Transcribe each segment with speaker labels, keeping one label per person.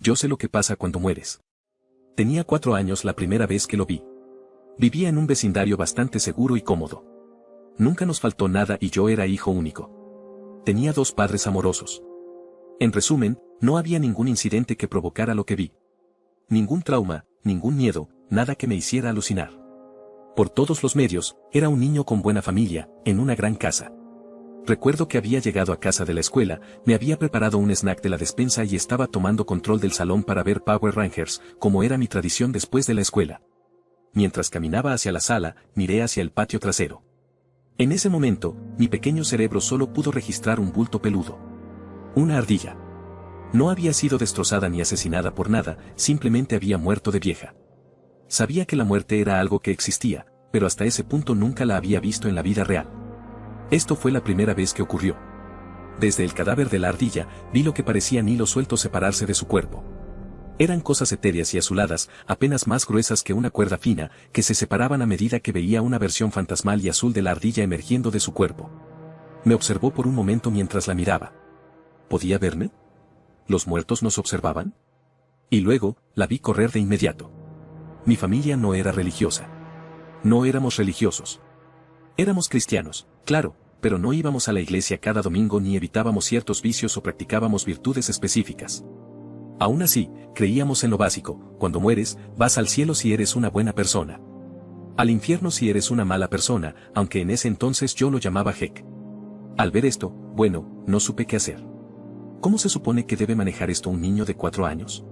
Speaker 1: Yo sé lo que pasa cuando mueres. Tenía 4 años la primera vez que lo vi. Vivía en un vecindario bastante seguro y cómodo. Nunca nos faltó nada y yo era hijo único. Tenía 2 padres amorosos. En resumen, no había ningún incidente que provocara lo que vi. Ningún trauma, ningún miedo, nada que me hiciera alucinar. Por todos los medios, era un niño con buena familia, en una gran casa. Recuerdo que había llegado a casa de la escuela, me había preparado un snack de la despensa y estaba tomando control del salón para ver Power Rangers, como era mi tradición después de la escuela. Mientras caminaba hacia la sala, miré hacia el patio trasero. En ese momento, mi pequeño cerebro solo pudo registrar un bulto peludo. Una ardilla. No había sido destrozada ni asesinada por nada, simplemente había muerto de vieja. Sabía que la muerte era algo que existía, pero hasta ese punto nunca la había visto en la vida real. Esto fue la primera vez que ocurrió. Desde el cadáver de la ardilla, vi lo que parecían hilos sueltos separarse de su cuerpo. Eran cosas etéreas y azuladas, apenas más gruesas que una cuerda fina, que se separaban a medida que veía una versión fantasmal y azul de la ardilla emergiendo de su cuerpo. Me observó por un momento mientras la miraba. ¿Podía verme? ¿Los muertos nos observaban? Y luego, la vi correr de inmediato. Mi familia no era religiosa. No éramos religiosos. Éramos cristianos, claro, pero no íbamos a la iglesia cada domingo ni evitábamos ciertos vicios o practicábamos virtudes específicas. Aún así, creíamos en lo básico: cuando mueres, vas al cielo si eres una buena persona. Al infierno si eres una mala persona, aunque en ese entonces yo lo llamaba Heck. Al ver esto, bueno, no supe qué hacer. ¿Cómo se supone que debe manejar esto un niño de 4 años?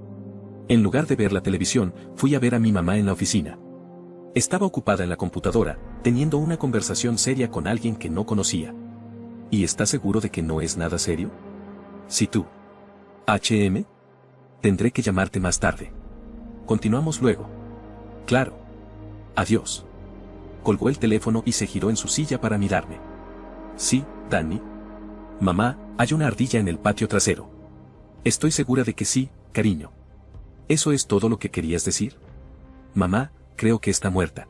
Speaker 1: En lugar de ver la televisión, fui a ver a mi mamá en la oficina. Estaba ocupada en la computadora, teniendo una conversación seria con alguien que no conocía. ¿Y estás seguro de que no es nada serio? Si tú. HM. Tendré que llamarte más tarde. Continuamos luego. Claro. Adiós. Colgó el teléfono y se giró en su silla para mirarme. Sí, Danny. Mamá, hay una ardilla en el patio trasero. Estoy segura de que sí, cariño. ¿Eso es todo lo que querías decir? Mamá, creo que está muerta.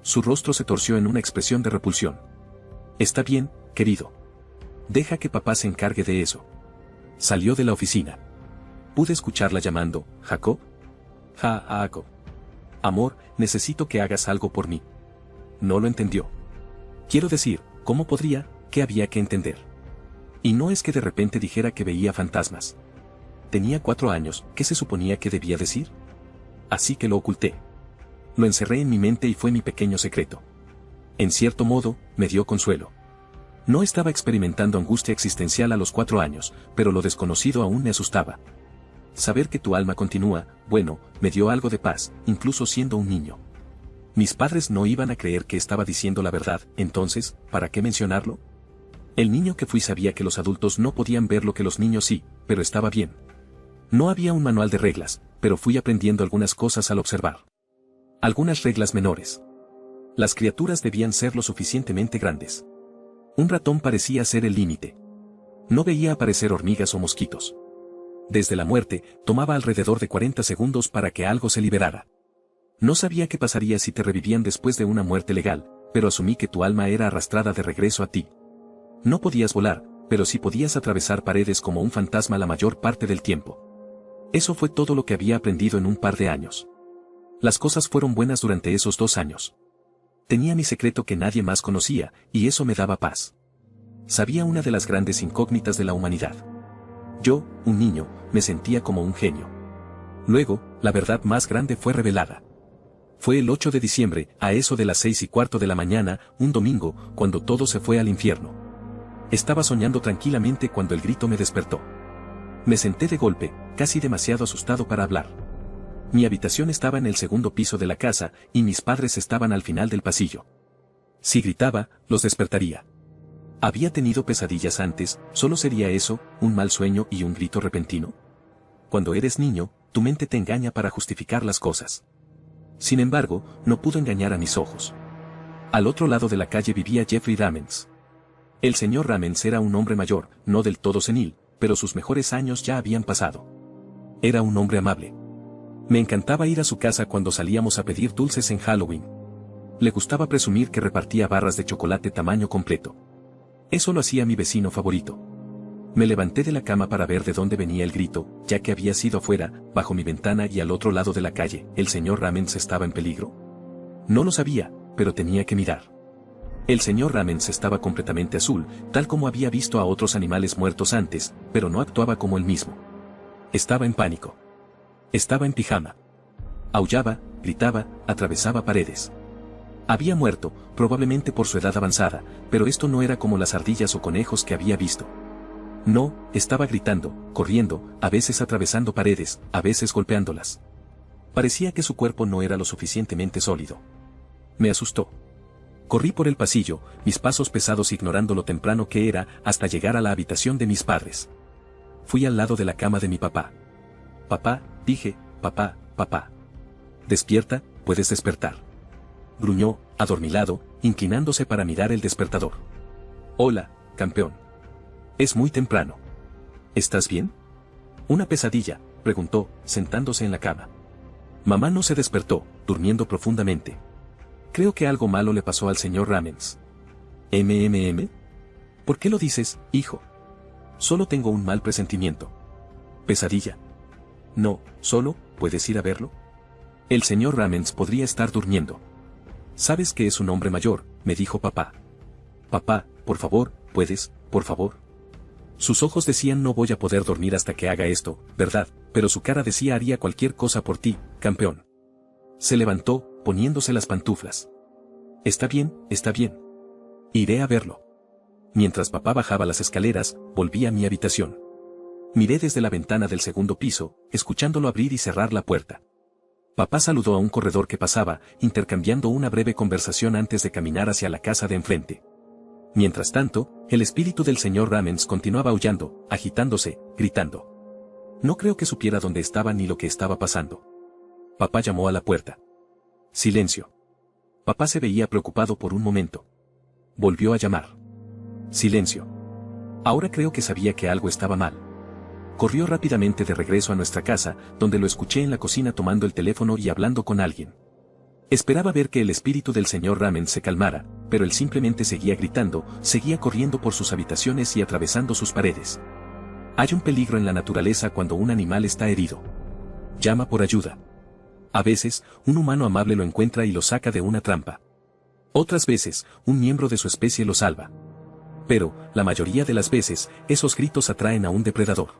Speaker 1: Su rostro se torció en una expresión de repulsión. Está bien, querido. Deja que papá se encargue de eso. Salió de la oficina. Pude escucharla llamando: Jacob. Jacob. Amor, necesito que hagas algo por mí. No lo entendió. Quiero decir, ¿cómo podría? ¿Qué había que entender? Y no es que de repente dijera que veía fantasmas. Tenía 4 años, ¿qué se suponía que debía decir? Así que lo oculté. Lo encerré en mi mente y fue mi pequeño secreto. En cierto modo, me dio consuelo. No estaba experimentando angustia existencial a los 4 años, pero lo desconocido aún me asustaba. Saber que tu alma continúa, bueno, me dio algo de paz, incluso siendo un niño. Mis padres no iban a creer que estaba diciendo la verdad, entonces, ¿para qué mencionarlo? El niño que fui sabía que los adultos no podían ver lo que los niños sí, pero estaba bien. No había un manual de reglas, pero fui aprendiendo algunas cosas al observar. Algunas reglas menores. Las criaturas debían ser lo suficientemente grandes. Un ratón parecía ser el límite. No veía aparecer hormigas o mosquitos. Desde la muerte, tomaba alrededor de 40 segundos para que algo se liberara. No sabía qué pasaría si te revivían después de una muerte legal, pero asumí que tu alma era arrastrada de regreso a ti. No podías volar, pero sí podías atravesar paredes como un fantasma la mayor parte del tiempo. Eso fue todo lo que había aprendido en un par de años. Las cosas fueron buenas durante esos 2 años. Tenía mi secreto que nadie más conocía, y eso me daba paz. Sabía una de las grandes incógnitas de la humanidad. Yo, un niño, me sentía como un genio. Luego, la verdad más grande fue revelada. Fue el 8 de diciembre, a eso de las 6:15 de la mañana, un domingo, cuando todo se fue al infierno. Estaba soñando tranquilamente cuando el grito me despertó. Me senté de golpe, casi demasiado asustado para hablar. Mi habitación estaba en el segundo piso de la casa, y mis padres estaban al final del pasillo. Si gritaba, los despertaría. ¿Había tenido pesadillas antes? ¿Solo sería eso, un mal sueño y un grito repentino? Cuando eres niño, tu mente te engaña para justificar las cosas. Sin embargo, no pudo engañar a mis ojos. Al otro lado de la calle vivía Jeffrey Ramens. El señor Ramens era un hombre mayor, no del todo senil, pero sus mejores años ya habían pasado. Era un hombre amable. Me encantaba ir a su casa cuando salíamos a pedir dulces en Halloween. Le gustaba presumir que repartía barras de chocolate tamaño completo. Eso lo hacía mi vecino favorito. Me levanté de la cama para ver de dónde venía el grito, ya que había sido afuera, bajo mi ventana y al otro lado de la calle. ¿El señor Ramens estaba en peligro? No lo sabía, pero tenía que mirar. El señor Ramens estaba completamente azul, tal como había visto a otros animales muertos antes, pero no actuaba como él mismo. Estaba en pánico. Estaba en pijama. Aullaba, gritaba, atravesaba paredes. Había muerto, probablemente por su edad avanzada, pero esto no era como las ardillas o conejos que había visto. No, estaba gritando, corriendo, a veces atravesando paredes, a veces golpeándolas. Parecía que su cuerpo no era lo suficientemente sólido. Me asustó. Corrí por el pasillo, mis pasos pesados ignorando lo temprano que era, hasta llegar a la habitación de mis padres. Fui al lado de la cama de mi papá. Papá, dije, papá, papá. Despierta, puedes despertar. Gruñó, adormilado, inclinándose para mirar el despertador. Hola, campeón. Es muy temprano. ¿Estás bien? ¿Una pesadilla?, preguntó, sentándose en la cama. Mamá no se despertó, durmiendo profundamente. Creo que algo malo le pasó al señor Ramens. ¿MMM? ¿Por qué lo dices, hijo? Solo tengo un mal presentimiento. ¿Pesadilla? No, solo, ¿puedes ir a verlo? El señor Ramens podría estar durmiendo. Sabes que es un hombre mayor, me dijo papá. Papá, por favor, ¿puedes, por favor? Sus ojos decían no voy a poder dormir hasta que haga esto, ¿verdad? Pero su cara decía haría cualquier cosa por ti, campeón. Se levantó, poniéndose las pantuflas. Está bien, está bien. Iré a verlo. Mientras papá bajaba las escaleras, volví a mi habitación. Miré desde la ventana del segundo piso, escuchándolo abrir y cerrar la puerta. Papá saludó a un corredor que pasaba, intercambiando una breve conversación antes de caminar hacia la casa de enfrente. Mientras tanto, el espíritu del señor Ramens continuaba aullando, agitándose, gritando. No creo que supiera dónde estaba ni lo que estaba pasando. Papá llamó a la puerta. Silencio. Papá se veía preocupado por un momento. Volvió a llamar. Silencio. Ahora creo que sabía que algo estaba mal. Corrió rápidamente de regreso a nuestra casa, donde lo escuché en la cocina tomando el teléfono y hablando con alguien. Esperaba ver que el espíritu del señor Ramens se calmara, pero él simplemente seguía gritando, seguía corriendo por sus habitaciones y atravesando sus paredes. Hay un peligro en la naturaleza cuando un animal está herido. Llama por ayuda. A veces, un humano amable lo encuentra y lo saca de una trampa. Otras veces, un miembro de su especie lo salva. Pero, la mayoría de las veces, esos gritos atraen a un depredador.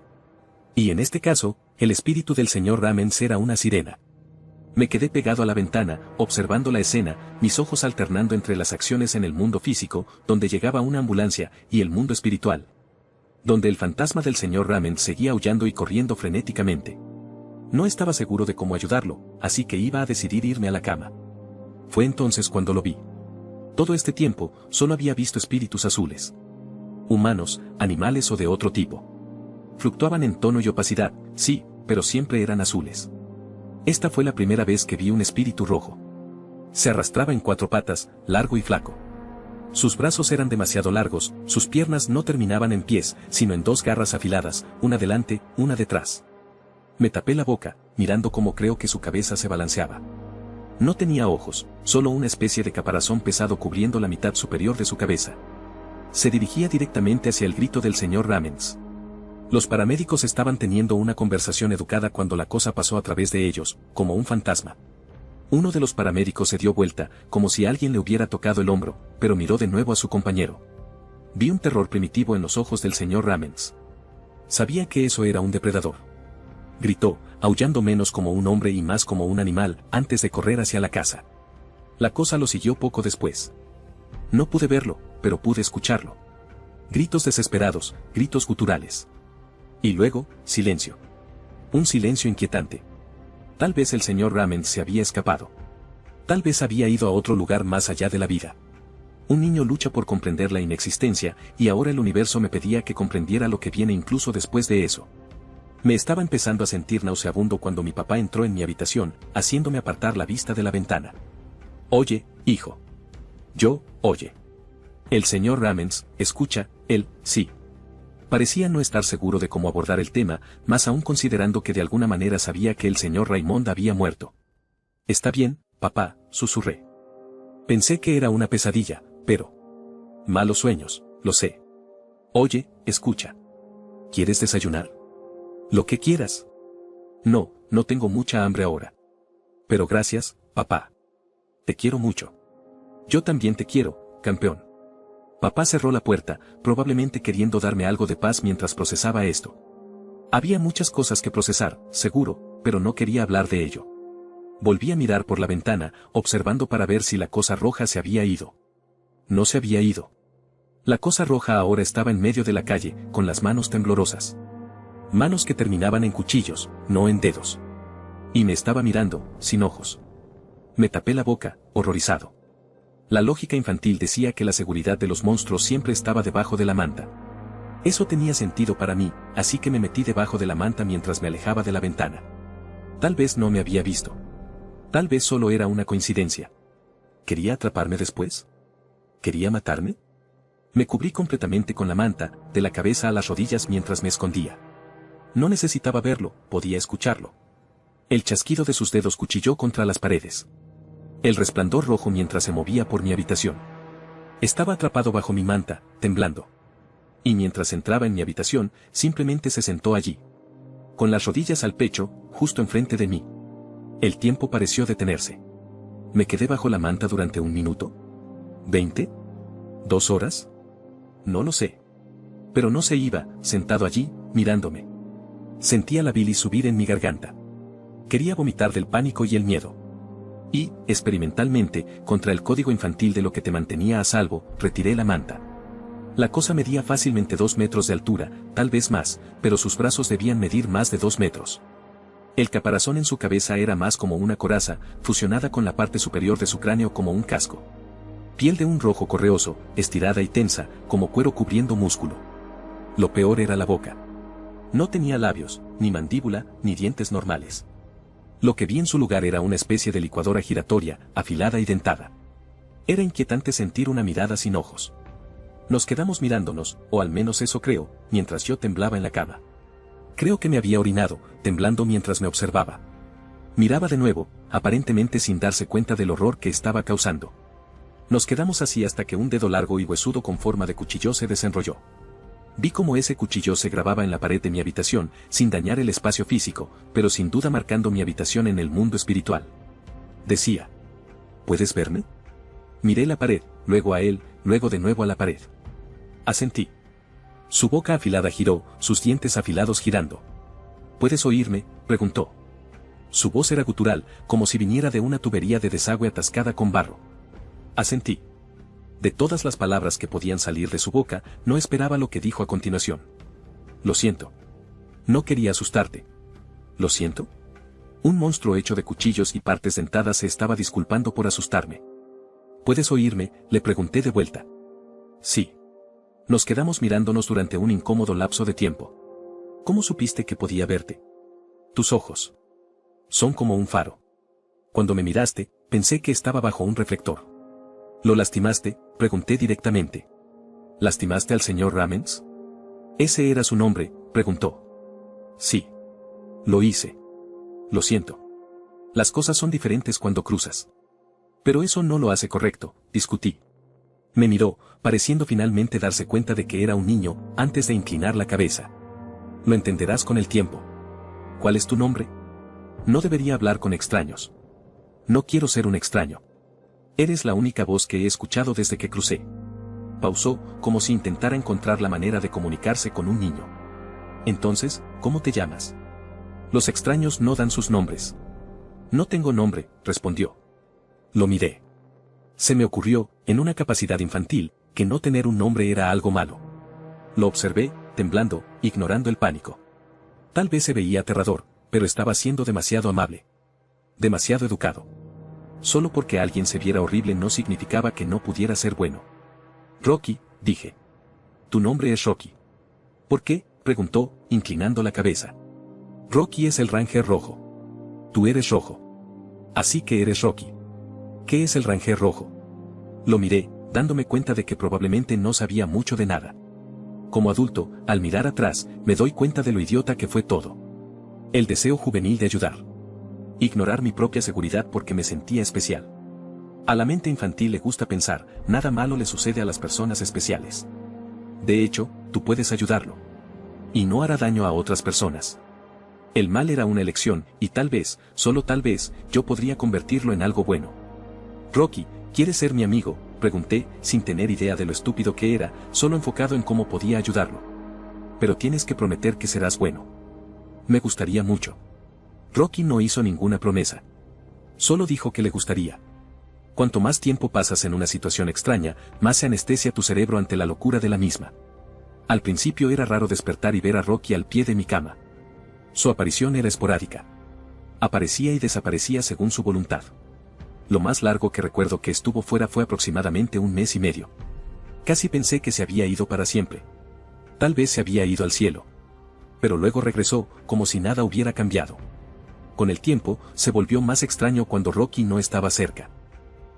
Speaker 1: Y en este caso, el espíritu del señor Ramens era una sirena. Me quedé pegado a la ventana, observando la escena, mis ojos alternando entre las acciones en el mundo físico, donde llegaba una ambulancia, y el mundo espiritual, donde el fantasma del señor Ramens seguía aullando y corriendo frenéticamente. No estaba seguro de cómo ayudarlo, así que iba a decidir irme a la cama. Fue entonces cuando lo vi. Todo este tiempo, solo había visto espíritus azules. Humanos, animales o de otro tipo. Fluctuaban en tono y opacidad, sí, pero siempre eran azules. Esta fue la primera vez que vi un espíritu rojo. Se arrastraba en 4 patas, largo y flaco. Sus brazos eran demasiado largos, sus piernas no terminaban en pies, sino en 2 garras afiladas, una delante, una detrás. Me tapé la boca, mirando cómo creo que su cabeza se balanceaba. No tenía ojos, solo una especie de caparazón pesado cubriendo la mitad superior de su cabeza. Se dirigía directamente hacia el grito del señor Ramens. Los paramédicos estaban teniendo una conversación educada cuando la cosa pasó a través de ellos, como un fantasma. Uno de los paramédicos se dio vuelta, como si alguien le hubiera tocado el hombro, pero miró de nuevo a su compañero. Vi un terror primitivo en los ojos del señor Ramens. Sabía que eso era un depredador. Gritó, aullando menos como un hombre y más como un animal, antes de correr hacia la casa. La cosa lo siguió poco después. No pude verlo, pero pude escucharlo. Gritos desesperados, gritos guturales. Y luego, silencio. Un silencio inquietante. Tal vez el señor Ramens se había escapado. Tal vez había ido a otro lugar más allá de la vida. Un niño lucha por comprender la inexistencia, y ahora el universo me pedía que comprendiera lo que viene incluso después de eso. Me estaba empezando a sentir nauseabundo cuando mi papá entró en mi habitación, haciéndome apartar la vista de la ventana. Oye, hijo. Yo, oye. El señor Ramens, escucha, él, sí. Parecía no estar seguro de cómo abordar el tema, más aún considerando que de alguna manera sabía que el señor Raymond había muerto. Está bien, papá, susurré. Pensé que era una pesadilla, pero... Malos sueños, lo sé. Oye, escucha. ¿Quieres desayunar? Lo que quieras. No, no tengo mucha hambre ahora. Pero gracias, papá. Te quiero mucho. Yo también te quiero, campeón. Papá cerró la puerta, probablemente queriendo darme algo de paz mientras procesaba esto. Había muchas cosas que procesar, seguro, pero no quería hablar de ello. Volví a mirar por la ventana, observando para ver si la cosa roja se había ido. No se había ido. La cosa roja ahora estaba en medio de la calle, con las manos temblorosas. Manos que terminaban en cuchillos, no en dedos. Y me estaba mirando, sin ojos. Me tapé la boca, horrorizado. La lógica infantil decía que la seguridad de los monstruos siempre estaba debajo de la manta. Eso tenía sentido para mí, así que me metí debajo de la manta mientras me alejaba de la ventana. Tal vez no me había visto. Tal vez solo era una coincidencia. ¿Quería atraparme después? ¿Quería matarme? Me cubrí completamente con la manta, de la cabeza a las rodillas mientras me escondía. No necesitaba verlo, podía escucharlo. El chasquido de sus dedos cuchilló contra las paredes. El resplandor rojo mientras se movía por mi habitación. Estaba atrapado bajo mi manta, temblando. Y mientras entraba en mi habitación, simplemente se sentó allí. Con las rodillas al pecho, justo enfrente de mí. El tiempo pareció detenerse. Me quedé bajo la manta durante 1 minuto. ¿20? ¿2 horas? No lo sé. Pero no se iba, sentado allí, mirándome. Sentía la bilis subir en mi garganta. Quería vomitar del pánico y el miedo. Y, experimentalmente, contra el código infantil de lo que te mantenía a salvo, retiré la manta. La cosa medía fácilmente 2 metros de altura, tal vez más, pero sus brazos debían medir más de 2 metros. El caparazón en su cabeza era más como una coraza, fusionada con la parte superior de su cráneo como un casco. Piel de un rojo correoso, estirada y tensa, como cuero cubriendo músculo. Lo peor era la boca. No tenía labios, ni mandíbula, ni dientes normales. Lo que vi en su lugar era una especie de licuadora giratoria, afilada y dentada. Era inquietante sentir una mirada sin ojos. Nos quedamos mirándonos, o al menos eso creo, mientras yo temblaba en la cama. Creo que me había orinado, temblando mientras me observaba. Miraba de nuevo, aparentemente sin darse cuenta del horror que estaba causando. Nos quedamos así hasta que un dedo largo y huesudo con forma de cuchillo se desenrolló. Vi cómo ese cuchillo se grababa en la pared de mi habitación, sin dañar el espacio físico, pero sin duda marcando mi habitación en el mundo espiritual. Decía: ¿puedes verme? Miré la pared, luego a él, luego de nuevo a la pared. Asentí. Su boca afilada giró, sus dientes afilados girando. ¿Puedes oírme?, preguntó. Su voz era gutural, como si viniera de una tubería de desagüe atascada con barro. Asentí. De todas las palabras que podían salir de su boca, no esperaba lo que dijo a continuación. Lo siento. No quería asustarte. ¿Lo siento? Un monstruo hecho de cuchillos y partes dentadas se estaba disculpando por asustarme. ¿Puedes oírme?, le pregunté de vuelta. Sí. Nos quedamos mirándonos durante un incómodo lapso de tiempo. ¿Cómo supiste que podía verte? Tus ojos. Son como un faro. Cuando me miraste, pensé que estaba bajo un reflector. ¿Lo lastimaste?, pregunté directamente. ¿Lastimaste al señor Ramens? ¿Ese era su nombre?, preguntó. Sí. Lo hice. Lo siento. Las cosas son diferentes cuando cruzas. Pero eso no lo hace correcto, discutí. Me miró, pareciendo finalmente darse cuenta de que era un niño, antes de inclinar la cabeza. Lo entenderás con el tiempo. ¿Cuál es tu nombre? No debería hablar con extraños. No quiero ser un extraño. Eres la única voz que he escuchado desde que crucé. Pausó, como si intentara encontrar la manera de comunicarse con un niño. Entonces, ¿cómo te llamas? Los extraños no dan sus nombres. No tengo nombre, respondió. Lo miré. Se me ocurrió, en una capacidad infantil, que no tener un nombre era algo malo. Lo observé, temblando, ignorando el pánico. Tal vez se veía aterrador, pero estaba siendo demasiado amable. Demasiado educado. Solo porque alguien se viera horrible no significaba que no pudiera ser bueno. Rocky, dije. Tu nombre es Rocky. ¿Por qué?, preguntó, inclinando la cabeza. Rocky es el Ranger rojo. Tú eres rojo. Así que eres Rocky. ¿Qué es el Ranger rojo? Lo miré, dándome cuenta de que probablemente no sabía mucho de nada. Como adulto, al mirar atrás, me doy cuenta de lo idiota que fue todo. El deseo juvenil de ayudar. Ignorar mi propia seguridad porque me sentía especial. A la mente infantil le gusta pensar, nada malo le sucede a las personas especiales. De hecho, tú puedes ayudarlo. y no hará daño a otras personas. El mal era una elección, y tal vez, solo tal vez, yo podría convertirlo en algo bueno. Rocky, ¿quieres ser mi amigo?, pregunté, sin tener idea de lo estúpido que era, solo enfocado en cómo podía ayudarlo. Pero tienes que prometer que serás bueno. Me gustaría mucho. Rocky no hizo ninguna promesa. Solo dijo que le gustaría. Cuanto más tiempo pasas en una situación extraña, más se anestesia tu cerebro ante la locura de la misma. Al principio era raro despertar y ver a Rocky al pie de mi cama. Su aparición era esporádica. Aparecía y desaparecía según su voluntad. Lo más largo que recuerdo que estuvo fuera fue aproximadamente 1 mes y medio. Casi pensé que se había ido para siempre. Tal vez se había ido al cielo. Pero luego regresó, como si nada hubiera cambiado. Con el tiempo, se volvió más extraño cuando Rocky no estaba cerca.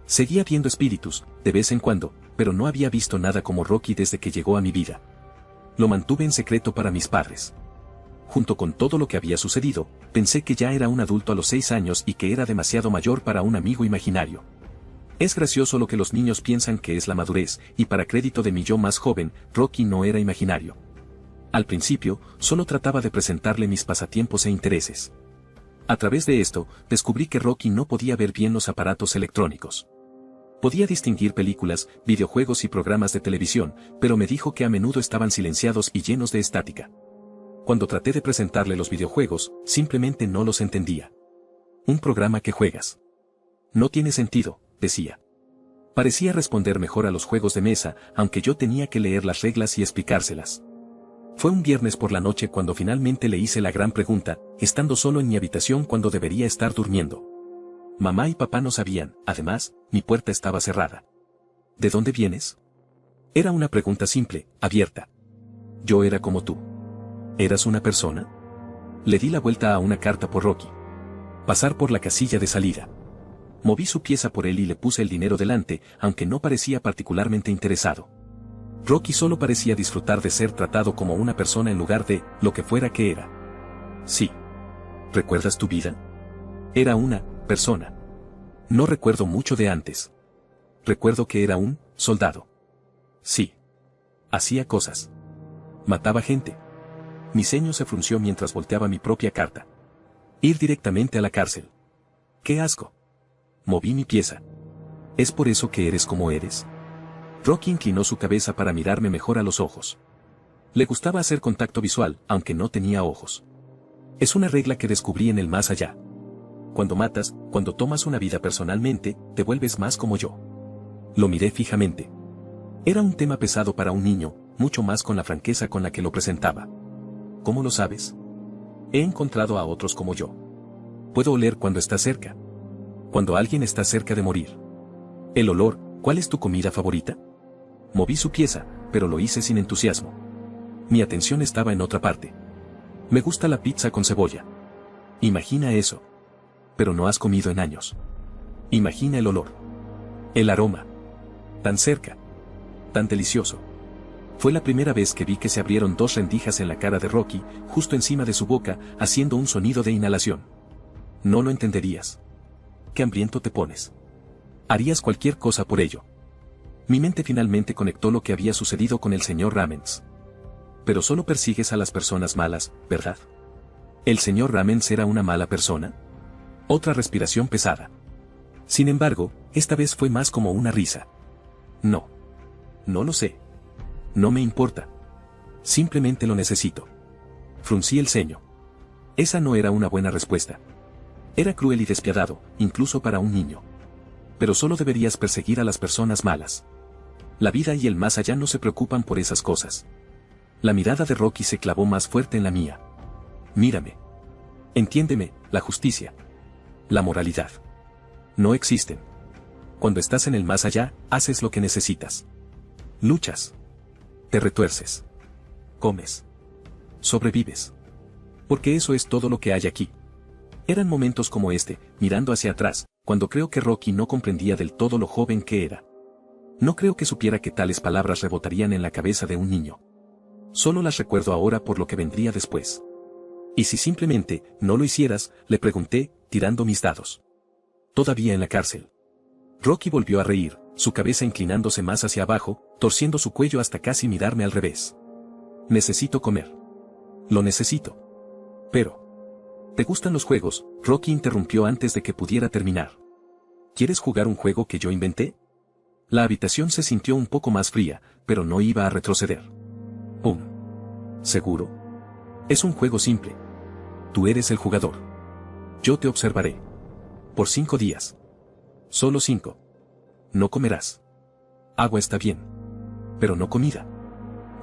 Speaker 1: Seguía viendo espíritus, de vez en cuando, pero no había visto nada como Rocky desde que llegó a mi vida. Lo mantuve en secreto para mis padres. Junto con todo lo que había sucedido, pensé que ya era un adulto a los 6 años y que era demasiado mayor para un amigo imaginario. Es gracioso lo que los niños piensan que es la madurez, y para crédito de mi yo más joven, Rocky no era imaginario. Al principio, solo trataba de presentarle mis pasatiempos e intereses. A través de esto, descubrí que Rocky no podía ver bien los aparatos electrónicos. Podía distinguir películas, videojuegos y programas de televisión, pero me dijo que a menudo estaban silenciados y llenos de estática. Cuando traté de presentarle los videojuegos, simplemente no los entendía. Un programa que juegas. No tiene sentido, decía. Parecía responder mejor a los juegos de mesa, aunque yo tenía que leer las reglas y explicárselas. Fue un viernes por la noche cuando finalmente le hice la gran pregunta, estando solo en mi habitación cuando debería estar durmiendo. Mamá y papá no sabían, además, mi puerta estaba cerrada. ¿De dónde vienes? Era una pregunta simple, abierta. Yo era como tú. ¿Eras una persona? Le di la vuelta a una carta por Rocky. Pasar por la casilla de salida. Moví su pieza por él y le puse el dinero delante, aunque no parecía particularmente interesado. Rocky solo parecía disfrutar de ser tratado como una persona en lugar de lo que fuera que era. Sí. ¿Recuerdas tu vida? Era una persona. No recuerdo mucho de antes. Recuerdo que era un soldado. Sí. Hacía cosas. Mataba gente. Mi ceño se frunció mientras volteaba mi propia carta. Ir directamente a la cárcel. ¡Qué asco! Moví mi pieza. ¿Es por eso que eres como eres? Rocky inclinó su cabeza para mirarme mejor a los ojos. Le gustaba hacer contacto visual, aunque no tenía ojos. Es una regla que descubrí en el más allá. Cuando matas, cuando tomas una vida personalmente, te vuelves más como yo. Lo miré fijamente. Era un tema pesado para un niño, mucho más con la franqueza con la que lo presentaba. ¿Cómo lo sabes? He encontrado a otros como yo. Puedo oler cuando está cerca. Cuando alguien está cerca de morir. El olor, ¿cuál es tu comida favorita? Moví su pieza, pero lo hice sin entusiasmo. Mi atención estaba en otra parte. Me gusta la pizza con cebolla. Imagina eso. Pero no has comido en años. Imagina el olor. El aroma. Tan cerca. Tan delicioso. Fue la primera vez que vi que se abrieron 2 rendijas en la cara de Rocky, justo encima de su boca, haciendo un sonido de inhalación. No lo entenderías. Qué hambriento te pones. Harías cualquier cosa por ello. Mi mente finalmente conectó lo que había sucedido con el señor Ramens. Pero solo persigues a las personas malas, ¿verdad? ¿El señor Ramens era una mala persona? Otra respiración pesada. Sin embargo, esta vez fue más como una risa. No. No lo sé. No me importa. Simplemente lo necesito. Fruncí el ceño. Esa no era una buena respuesta. Era cruel y despiadado, incluso para un niño. Pero solo deberías perseguir a las personas malas. La vida y el más allá no se preocupan por esas cosas. La mirada de Rocky se clavó más fuerte en la mía. Mírame. Entiéndeme, la justicia. La moralidad. No existen. Cuando estás en el más allá, haces lo que necesitas. Luchas. Te retuerces. Comes. Sobrevives. Porque eso es todo lo que hay aquí. Eran momentos como este, mirando hacia atrás, cuando creo que Rocky no comprendía del todo lo joven que era. No creo que supiera que tales palabras rebotarían en la cabeza de un niño. Solo las recuerdo ahora por lo que vendría después. ¿Y si simplemente no lo hicieras?, le pregunté, tirando mis dados. Todavía en la cárcel. Rocky volvió a reír, su cabeza inclinándose más hacia abajo, torciendo su cuello hasta casi mirarme al revés. Necesito comer. Lo necesito. Pero... ¿Te gustan los juegos? Rocky interrumpió antes de que pudiera terminar. ¿Quieres jugar un juego que yo inventé? La habitación se sintió un poco más fría, pero no iba a retroceder. ¿Seguro? Es un juego simple. Tú eres el jugador. Yo te observaré. Por 5 días. Solo 5. No comerás. Agua está bien. Pero no comida.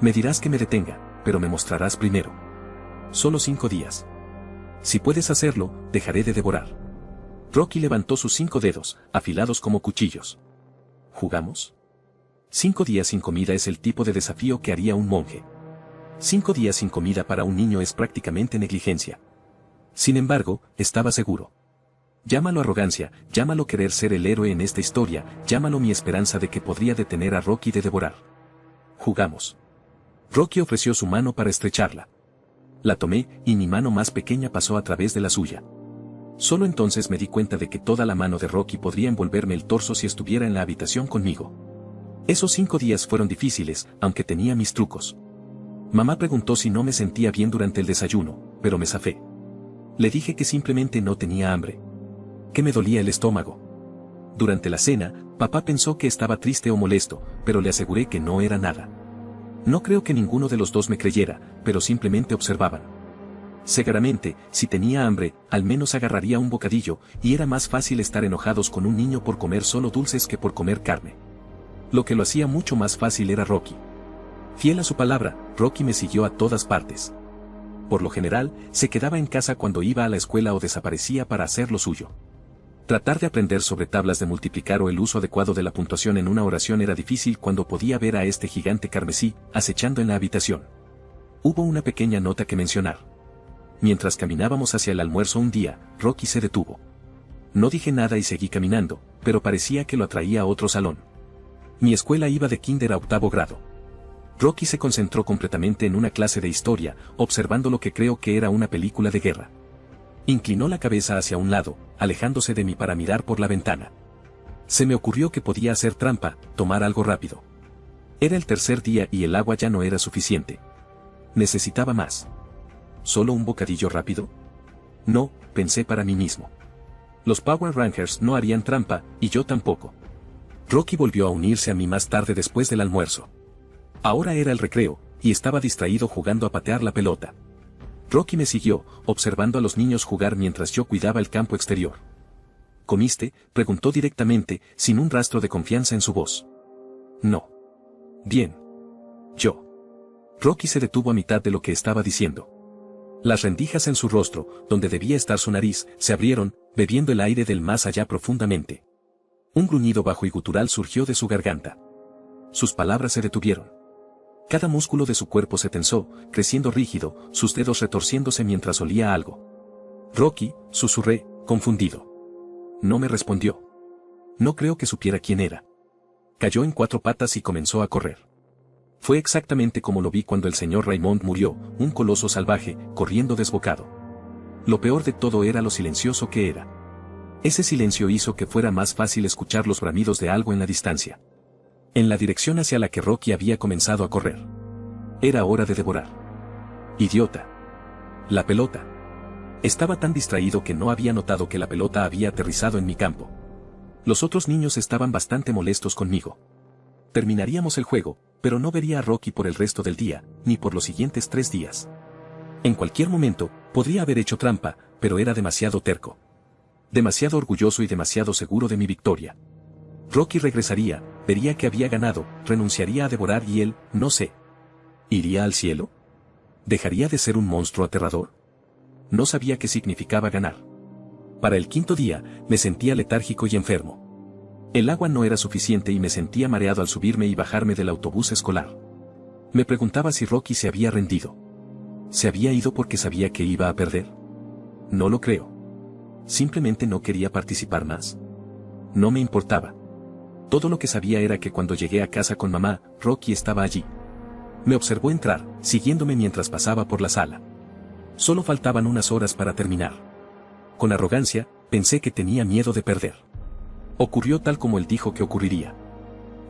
Speaker 1: Me dirás que me detenga, pero me mostrarás primero. Solo 5 días. Si puedes hacerlo, dejaré de devorar. Rocky levantó sus 5 dedos, afilados como cuchillos. ¿Jugamos? 5 días sin comida es el tipo de desafío que haría un monje. 5 días sin comida para un niño es prácticamente negligencia. Sin embargo, estaba seguro. Llámalo arrogancia, llámalo querer ser el héroe en esta historia, llámalo mi esperanza de que podría detener a Rocky de devorar. Jugamos. Rocky ofreció su mano para estrecharla. La tomé, y mi mano más pequeña pasó a través de la suya. Solo entonces me di cuenta de que toda la mano de Rocky podría envolverme el torso si estuviera en la habitación conmigo. Esos 5 días fueron difíciles, aunque tenía mis trucos. Mamá preguntó si no me sentía bien durante el desayuno, pero me zafé. Le dije que simplemente no tenía hambre. Que me dolía el estómago. Durante la cena, papá pensó que estaba triste o molesto, pero le aseguré que no era nada. No creo que ninguno de los dos me creyera, pero simplemente observaban. Seguramente, si tenía hambre, al menos agarraría un bocadillo, y era más fácil estar enojados con un niño por comer solo dulces que por comer carne. Lo que lo hacía mucho más fácil era Rocky. Fiel a su palabra, Rocky me siguió a todas partes. Por lo general, se quedaba en casa cuando iba a la escuela o desaparecía para hacer lo suyo. Tratar de aprender sobre tablas de multiplicar o el uso adecuado de la puntuación en una oración era difícil cuando podía ver a este gigante carmesí acechando en la habitación. Hubo una pequeña nota que mencionar. Mientras caminábamos hacia el almuerzo un día, Rocky se detuvo. No dije nada y seguí caminando, pero parecía que lo atraía a otro salón. Mi escuela iba de kinder a 8º grado. Rocky se concentró completamente en una clase de historia, observando lo que creo que era una película de guerra. Inclinó la cabeza hacia un lado, alejándose de mí para mirar por la ventana. Se me ocurrió que podía hacer trampa, tomar algo rápido. Era el tercer día y el agua ya no era suficiente. Necesitaba más. ¿Solo un bocadillo rápido? No, pensé para mí mismo. Los Power Rangers no harían trampa, y yo tampoco. Rocky volvió a unirse a mí más tarde después del almuerzo. Ahora era el recreo, y estaba distraído jugando a patear la pelota. Rocky me siguió, observando a los niños jugar mientras yo cuidaba el campo exterior. ¿Comiste?, preguntó directamente, sin un rastro de confianza en su voz. No. Bien. Yo. Rocky se detuvo a mitad de lo que estaba diciendo. Las rendijas en su rostro, donde debía estar su nariz, se abrieron, bebiendo el aire del más allá profundamente. Un gruñido bajo y gutural surgió de su garganta. Sus palabras se detuvieron. Cada músculo de su cuerpo se tensó, creciendo rígido, sus dedos retorciéndose mientras olía algo. Rocky, susurré, confundido. No me respondió. No creo que supiera quién era. Cayó en 4 patas y comenzó a correr. Fue exactamente como lo vi cuando el señor Raymond murió, un coloso salvaje, corriendo desbocado. Lo peor de todo era lo silencioso que era. Ese silencio hizo que fuera más fácil escuchar los bramidos de algo en la distancia. En la dirección hacia la que Rocky había comenzado a correr. Era hora de devorar. Idiota. La pelota. Estaba tan distraído que no había notado que la pelota había aterrizado en mi campo. Los otros niños estaban bastante molestos conmigo. Terminaríamos el juego, pero no vería a Rocky por el resto del día, ni por los siguientes 3 días. En cualquier momento, podría haber hecho trampa, pero era demasiado terco. Demasiado orgulloso y demasiado seguro de mi victoria. Rocky regresaría, vería que había ganado, renunciaría a devorar y él, no sé. ¿Iría al cielo? ¿Dejaría de ser un monstruo aterrador? No sabía qué significaba ganar. Para el 5.º día, me sentía letárgico y enfermo. El agua no era suficiente y me sentía mareado al subirme y bajarme del autobús escolar. Me preguntaba si Rocky se había rendido. ¿Se había ido porque sabía que iba a perder? No lo creo. Simplemente no quería participar más. No me importaba. Todo lo que sabía era que cuando llegué a casa con mamá, Rocky estaba allí. Me observó entrar, siguiéndome mientras pasaba por la sala. Solo faltaban unas horas para terminar. Con arrogancia, pensé que tenía miedo de perder. Ocurrió tal como él dijo que ocurriría.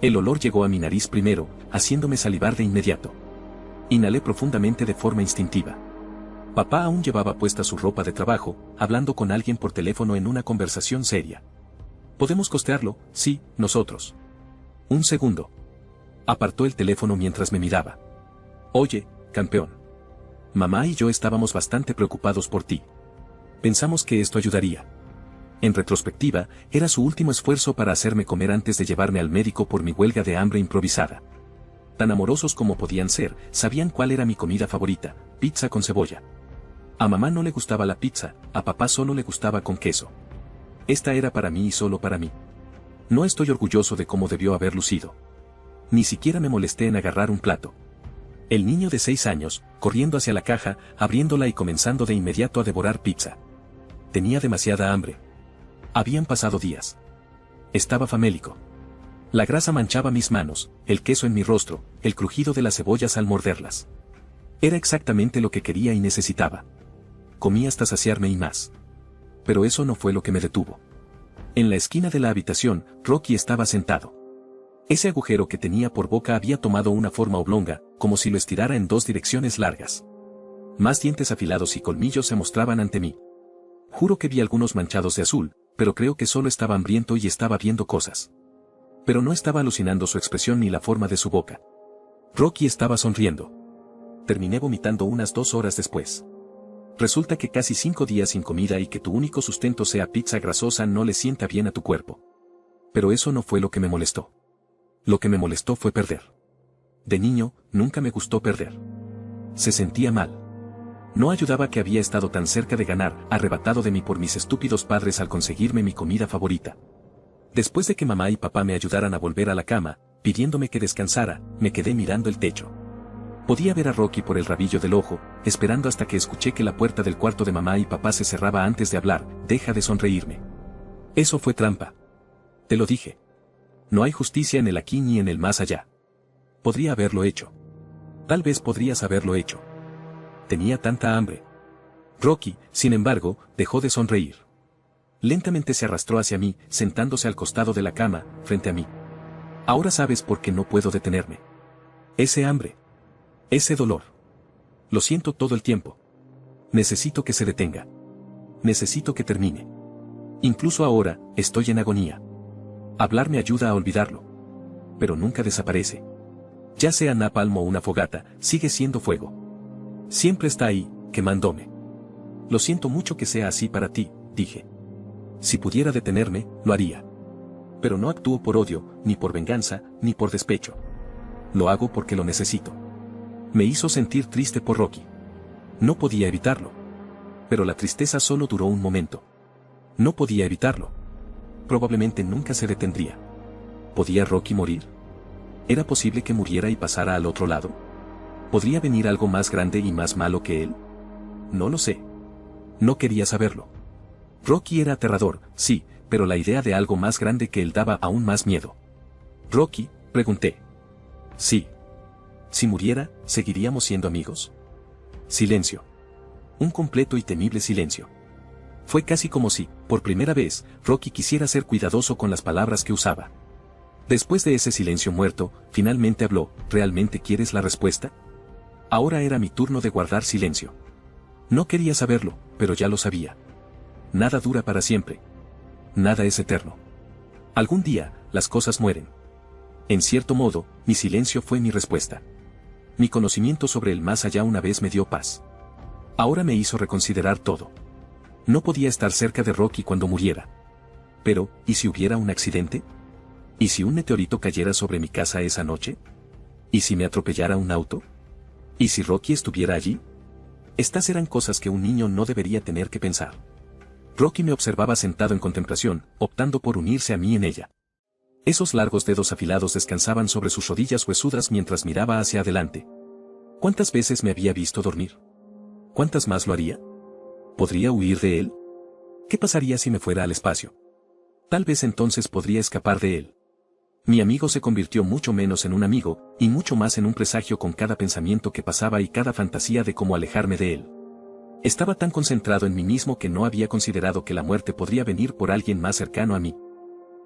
Speaker 1: El olor llegó a mi nariz primero, haciéndome salivar de inmediato. Inhalé profundamente de forma instintiva. Papá aún llevaba puesta su ropa de trabajo, hablando con alguien por teléfono en una conversación seria. ¿Podemos costearlo? Sí, nosotros. Un segundo. Apartó el teléfono mientras me miraba. Oye, campeón. Mamá y yo estábamos bastante preocupados por ti. Pensamos que esto ayudaría. En retrospectiva, era su último esfuerzo para hacerme comer antes de llevarme al médico por mi huelga de hambre improvisada. Tan amorosos como podían ser, sabían cuál era mi comida favorita, pizza con cebolla. A mamá no le gustaba la pizza, a papá solo le gustaba con queso. Esta era para mí y solo para mí. No estoy orgulloso de cómo debió haber lucido. Ni siquiera me molesté en agarrar un plato. El niño de 6 años, corriendo hacia la caja, abriéndola y comenzando de inmediato a devorar pizza. Tenía demasiada hambre. Habían pasado días. Estaba famélico. La grasa manchaba mis manos, el queso en mi rostro, el crujido de las cebollas al morderlas. Era exactamente lo que quería y necesitaba. Comí hasta saciarme y más. Pero eso no fue lo que me detuvo. En la esquina de la habitación, Rocky estaba sentado. Ese agujero que tenía por boca había tomado una forma oblonga, como si lo estirara en 2 direcciones largas. Más dientes afilados y colmillos se mostraban ante mí. Juro que vi algunos manchados de azul, pero creo que solo estaba hambriento y estaba viendo cosas. Pero no estaba alucinando su expresión ni la forma de su boca. Rocky estaba sonriendo. Terminé vomitando unas 2 horas después. Resulta que casi 5 días sin comida y que tu único sustento sea pizza grasosa no le sienta bien a tu cuerpo. Pero eso no fue lo que me molestó. Lo que me molestó fue perder. De niño, nunca me gustó perder. Se sentía mal. No ayudaba que había estado tan cerca de ganar, arrebatado de mí por mis estúpidos padres al conseguirme mi comida favorita. Después de que mamá y papá me ayudaran a volver a la cama, pidiéndome que descansara, me quedé mirando el techo. Podía ver a Rocky por el rabillo del ojo, esperando hasta que escuché que la puerta del cuarto de mamá y papá se cerraba antes de hablar. Deja de sonreírme. Eso fue trampa. Te lo dije. No hay justicia en el aquí ni en el más allá. Podría haberlo hecho. Tal vez podrías haberlo hecho. Tenía tanta hambre. Rocky, sin embargo, dejó de sonreír. Lentamente se arrastró hacia mí, sentándose al costado de la cama, frente a mí. Ahora sabes por qué no puedo detenerme. Ese hambre. Ese dolor. Lo siento todo el tiempo. Necesito que se detenga. Necesito que termine. Incluso ahora, estoy en agonía. Hablar me ayuda a olvidarlo. Pero nunca desaparece. Ya sea napalm o una fogata, sigue siendo fuego. Siempre está ahí, quemándome. Lo siento mucho que sea así para ti, dije. Si pudiera detenerme, lo haría. Pero no actúo por odio, ni por venganza, ni por despecho. Lo hago porque lo necesito. Me hizo sentir triste por Rocky. No podía evitarlo. Pero la tristeza solo duró un momento. No podía evitarlo. Probablemente nunca se detendría. ¿Podía Rocky morir? ¿Era posible que muriera y pasara al otro lado? ¿Podría venir algo más grande y más malo que él? No lo sé. No quería saberlo. Rocky era aterrador, sí, pero la idea de algo más grande que él daba aún más miedo. Rocky, pregunté. Sí. Si muriera, ¿seguiríamos siendo amigos? Silencio. Un completo y temible silencio. Fue casi como si, por primera vez, Rocky quisiera ser cuidadoso con las palabras que usaba. Después de ese silencio muerto, finalmente habló. ¿Realmente quieres la respuesta? Ahora era mi turno de guardar silencio. No quería saberlo, pero ya lo sabía. Nada dura para siempre. Nada es eterno. Algún día, las cosas mueren. En cierto modo, mi silencio fue mi respuesta. Mi conocimiento sobre el más allá una vez me dio paz. Ahora me hizo reconsiderar todo. No podía estar cerca de Rocky cuando muriera. Pero, ¿y si hubiera un accidente? ¿Y si un meteorito cayera sobre mi casa esa noche? ¿Y si me atropellara un auto? ¿Y si Rocky estuviera allí? Estas eran cosas que un niño no debería tener que pensar. Rocky me observaba sentado en contemplación, optando por unirse a mí en ella. Esos largos dedos afilados descansaban sobre sus rodillas huesudas mientras miraba hacia adelante. ¿Cuántas veces me había visto dormir? ¿Cuántas más lo haría? ¿Podría huir de él? ¿Qué pasaría si me fuera al espacio? Tal vez entonces podría escapar de él. Mi amigo se convirtió mucho menos en un amigo, y mucho más en un presagio con cada pensamiento que pasaba y cada fantasía de cómo alejarme de él. Estaba tan concentrado en mí mismo que no había considerado que la muerte podría venir por alguien más cercano a mí.